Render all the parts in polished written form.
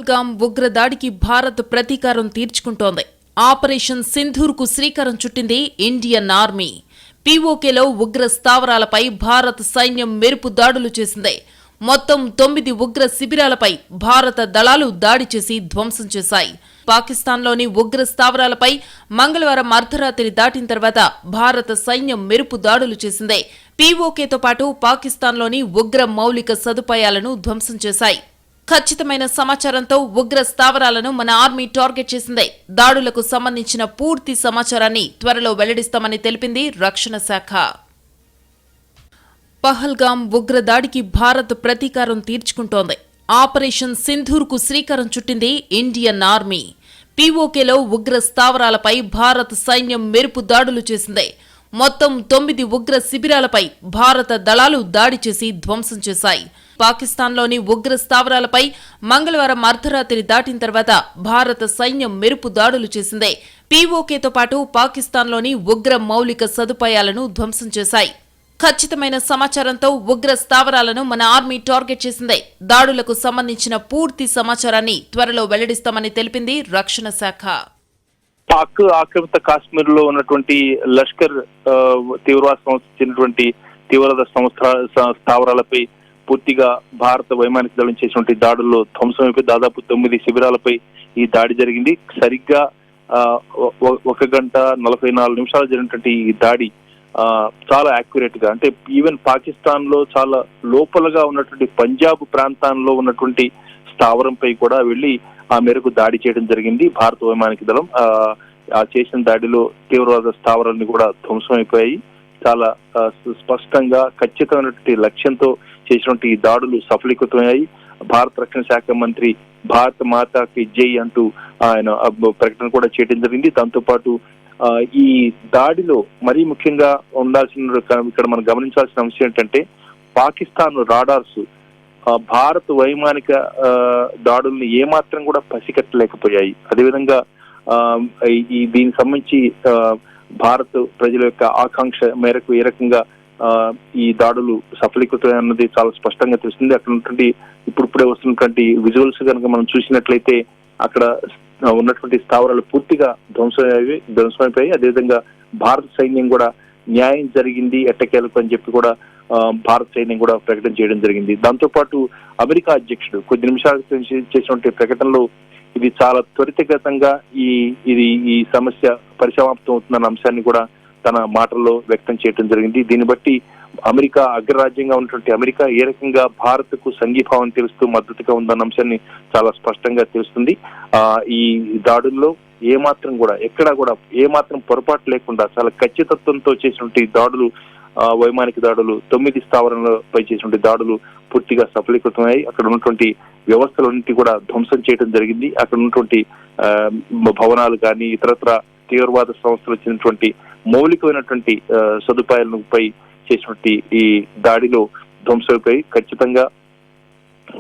పహల్గామ్ ఉగ్రదాడికి భారత్ ప్రతీకారం తీర్చుకుంటోంది. ఆపరేషన్ సింధూర్కు శ్రీకారం చుట్టింది ఇండియన్ ఆర్మీ. పీఓకేలో ఉగ్ర స్థావరాలపై భారత సైన్యం మెరుపు దాడులు చేసింది. మొత్తం 9 ఉగ్ర శిబిరాలపై భారత దళాలు దాడి చేసి ధ్వంసం చేశాయి. పాకిస్తాన్లోని ఉగ్ర స్థావరాలపై మంగళవారం అర్ధరాత్రి దాటిన తర్వాత భారత సైన్యం మెరుపు దాడులు చేసింది. పీఓకేతో పాటు పాకిస్తాన్లోని ఉగ్ర మౌలిక సదుపాయాలను ధ్వంసం చేశాయి. ఖచ్చితమైన సమాచారంతో ఉగ్ర స్థావరాలను మన ఆర్మీ టార్గెట్ చేసింది. దాడులకు సంబంధించిన పూర్తి సమాచారాన్ని త్వరలో వెల్లడిస్తామని తెలిపింది రక్షణ శాఖ. పహల్గామ్ ఉగ్రదాడికి భారత్ ప్రతీకారం తీర్చుకుంటోంది. ఆపరేషన్ సింధూర్కు శ్రీకారం చుట్టింది ఇండియన్ ఆర్మీ. పీఓకేలో ఉగ్ర స్థావరాలపై భారత సైన్యం మెరుపు దాడులు చేసింది. మొత్తం 9 ఉగ్ర శిబిరాలపై భారత దళాలు దాడి చేసి ధ్వంసం చేశాయి. పాకిస్తాన్లోని ఉగ్ర స్థావరాలపై మంగళవారం అర్ధరాత్రి దాటిన తర్వాత భారత సైన్యం మెరుపు దాడులు చేసింది. పీఓకేతో పాటు పాకిస్తాన్లోని ఉగ్ర మౌలిక సదుపాయాలను ధ్వంసం చేశాయి. ఖచ్చితమైన సమాచారంతో ఉగ్ర స్థావరాలను మన ఆర్మీ టార్గెట్ చేసింది. దాడులకు సంబంధించిన పూర్తి సమాచారాన్ని త్వరలో వెల్లడిస్తామని తెలిపింది రక్షణ శాఖ. పాక్ ఆక్రమిత కాశ్మీర్ లో ఉన్నటువంటి లష్కర్ తీవ్రవాద సంస్థ చెందినటువంటి తీవ్రవాద స్థావరాలపై పూర్తిగా భారత వైమానిక దళం చేసినటువంటి దాడుల్లో ధ్వంసమైపోయి దాదాపు 9 శిబిరాలపై ఈ దాడి జరిగింది. సరిగ్గా 1 గంట 44 నిమిషాలు జరిగినటువంటి ఈ దాడి చాలా యాక్యురేట్ గా, అంటే ఈవెన్ పాకిస్తాన్ లో చాలా లోపలగా ఉన్నటువంటి పంజాబ్ ప్రాంతాల్లో ఉన్నటువంటి స్థావరంపై కూడా వెళ్లి ఆ మేరకు దాడి చేయడం జరిగింది. భారత వైమానిక దళం చేసిన దాడిలో తీవ్రవాద స్థావరాన్ని కూడా ధ్వంసమైపోయాయి. చాలా స్పష్టంగా ఖచ్చితమైనటువంటి లక్ష్యంతో చేసినటువంటి ఈ దాడులు సఫలీకృతమయ్యాయి. భారత రక్షణ శాఖ మంత్రి భారత మాతాకి జై అంటూ ఆయన ప్రకటన కూడా చేయడం జరిగింది. దాంతో పాటు ఈ దాడిలో మరీ ముఖ్యంగా ఉండాల్సిన ఇక్కడ మనం గమనించాల్సిన అంశం ఏంటంటే పాకిస్తాన్ రాడార్స్ భారత్ వైమానిక దాడుల్ని ఏమాత్రం కూడా పసిగట్టలేకపోయాయి. అదేవిధంగా దీనికి సంబంధించి భారత్ ప్రజల యొక్క ఆకాంక్ష మేరకు ఏ రకంగా ఈ దాడులు సఫలీకృతమై అన్నది చాలా స్పష్టంగా తెలుస్తుంది. అక్కడ ఉన్నటువంటి ఇప్పుడే వస్తున్నటువంటి విజువల్స్ కనుక మనం చూసినట్లయితే అక్కడ ఉన్నటువంటి స్థావరాలు పూర్తిగా ధ్వంసమైపోయాయి. అదేవిధంగా భారత సైన్యం కూడా న్యాయం జరిగింది ఎట్టకేలకు అని చెప్పి కూడా భారత సైన్యం కూడా ప్రకటన చేయడం జరిగింది. దాంతో పాటు అమెరికా అధ్యక్షుడు కొద్ది నిమిషాల చేసినటువంటి ప్రకటనలో ఇది చాలా త్వరితగతంగా ఈ సమస్య పరిసమాప్తం అవుతుందన్న అంశాన్ని కూడా తన మాటల్లో వ్యక్తం చేయడం జరిగింది. దీన్ని బట్టి అమెరికా అగ్రరాజ్యంగా ఉన్నటువంటి అమెరికా ఏ రకంగా భారత్ కు సంఘీభావం తెలుస్తూ మద్దతుగా ఉందన్న అంశాన్ని చాలా స్పష్టంగా తెలుస్తుంది. ఈ దాడుల్లో ఏమాత్రం కూడా ఎక్కడా కూడా ఏమాత్రం పొరపాటు లేకుండా చాలా ఖచ్చితత్వంతో చేసినటువంటి దాడులు, వైమానిక దాడులు, 9 స్థావరాలపై చేసినటువంటి దాడులు పూర్తిగా సఫలీకృతమయ్యాయి. అక్కడ ఉన్నటువంటి వ్యవస్థలన్నింటి కూడా ధ్వంసం చేయడం జరిగింది. అక్కడ ఉన్నటువంటి భవనాలు కానీ ఇతరత్ర తీవ్రవాద సంస్థలు చెందినటువంటి మౌలికమైనటువంటి సదుపాయాలపై చేసినటువంటి ఈ దాడిలో ధ్వంసమైపోయి ఖచ్చితంగా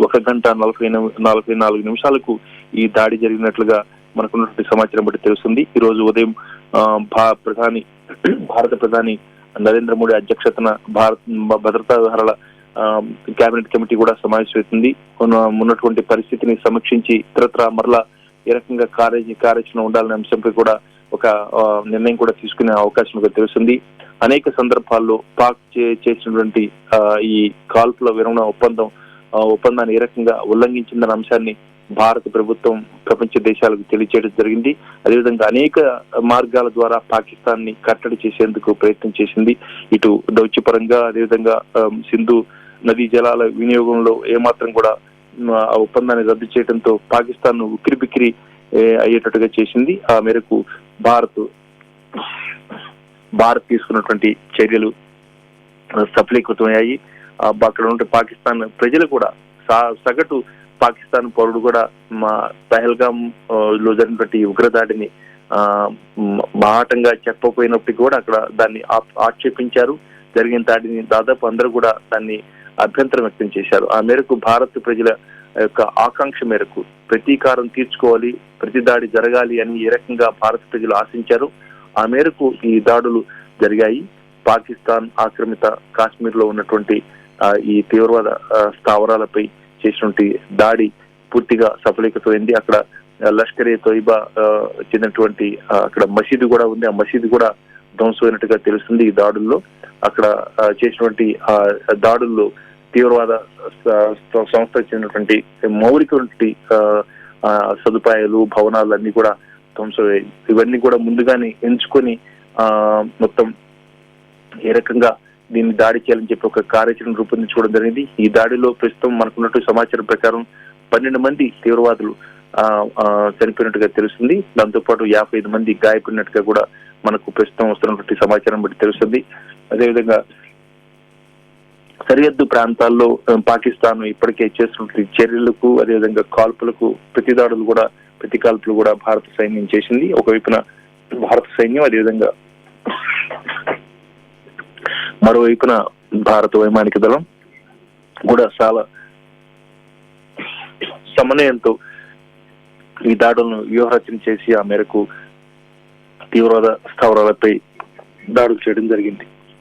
1 గంట 44 నిమిషాలకు ఈ దాడి జరిగినట్లుగా మనకున్నటువంటి సమాచారం బట్టి తెలుస్తుంది. ఈ రోజు ఉదయం భారత ప్రధాని నరేంద్ర మోడీ అధ్యక్షతన భారత భద్రతా వ్యవహారాల కేబినెట్ కమిటీ కూడా సమావేశమవుతుంది. ఉన్నటువంటి పరిస్థితిని సమీక్షించి ఇతరత్ర మరలా ఏ రకంగా కార్యాచరణ ఉండాలనే అంశంపై కూడా ఒక నిర్ణయం కూడా తీసుకునే అవకాశం తెలుస్తుంది. అనేక సందర్భాల్లో పాక్ చేసినటువంటి ఈ కాల్పుల విరమణ ఒప్పందాన్ని ఏ రకంగా ఉల్లంఘించిందన్న అంశాన్ని భారత ప్రభుత్వం ప్రపంచ దేశాలకు తెలియజేయడం జరిగింది. అదేవిధంగా అనేక మార్గాల ద్వారా పాకిస్తాన్ ని కట్టడి చేసేందుకు ప్రయత్నం చేసింది. ఇటు దౌత్యపరంగా అదేవిధంగా సింధు నదీ జలాల వినియోగంలో ఏమాత్రం కూడా ఆ ఒప్పందాన్ని రద్దు చేయడంతో పాకిస్తాన్ ఉక్కిరిబిక్కిరి అయ్యేటట్టుగా చేసింది. ఆ మేరకు భారత్ తీసుకున్నటువంటి చర్యలు సఫలీకృతమయ్యాయి. అక్కడ ఉంటే పాకిస్తాన్ ప్రజలు కూడా సగటు పాకిస్తాన్ పౌరుడు కూడా పహల్గామ్ లో జరిగినటువంటి ఉగ్రదాడిని బాహాటంగా చెప్పకపోయినప్పటికీ కూడా అక్కడ దాన్ని ఆక్షేపించారు. జరిగిన దాడిని దాదాపు అందరూ కూడా దాన్ని అభ్యంతరం వ్యక్తం చేశారు. ఆ మేరకు భారత్ ప్రజల యొక్క ఆకాంక్ష మేరకు ప్రతీకారం తీర్చుకోవాలి, ప్రతి దాడి జరగాలి అని ఏ రకంగా భారత ప్రజలు ఆశించారు ఆ మేరకు ఈ దాడులు జరిగాయి. పాకిస్తాన్ ఆక్రమిత కాశ్మీర్ లో ఉన్నటువంటి ఈ తీవ్రవాద స్థావరాలపై చేసినటువంటి దాడి పూర్తిగా సఫలీకృతమైంది. అక్కడ లష్కర్ ఏ తోయిబా చెందినటువంటి అక్కడ మసీదు కూడా ఉంది. ఆ మసీదు కూడా ధ్వంసమైనట్టుగా తెలుస్తుంది. ఈ దాడుల్లో అక్కడ చేసినటువంటి దాడుల్లో తీవ్రవాద సంస్థకు చెందినటువంటి మౌలికటువంటి సదుపాయాలు, భవనాలు అన్ని కూడా ధ్వంసమయ్యాయి. ఇవన్నీ కూడా ముందుగానే ఎంచుకొని మొత్తం ఏ రకంగా దీన్ని దాడి చేయాలని చెప్పి ఒక కార్యాచరణ రూపొందించుకోవడం జరిగింది. ఈ దాడిలో ప్రస్తుతం మనకున్నట్టు సమాచారం ప్రకారం 12 మంది తీవ్రవాదులు చనిపోయినట్టుగా తెలుస్తుంది. దాంతోపాటు 55 మంది గాయపడినట్టుగా కూడా మనకు ప్రస్తుతం వస్తున్నటువంటి సమాచారం బట్టి తెలుస్తుంది. అదేవిధంగా సరిహద్దు ప్రాంతాల్లో పాకిస్తాన్ ఇప్పటికే చేస్తున్నటువంటి చర్యలకు, అదేవిధంగా కాల్పులకు ప్రతి కాల్పులు కూడా భారత సైన్యం చేసింది. ఒకవైపున భారత సైన్యం, అదేవిధంగా మరోవైపున భారత వైమానిక దళం కూడా చాలా సమన్వయంతో ఈ దాడులను వ్యూహరచన చేసి ఆ మేరకు తీవ్రవాద స్థావరాలపై దాడులు చేయడం జరిగింది.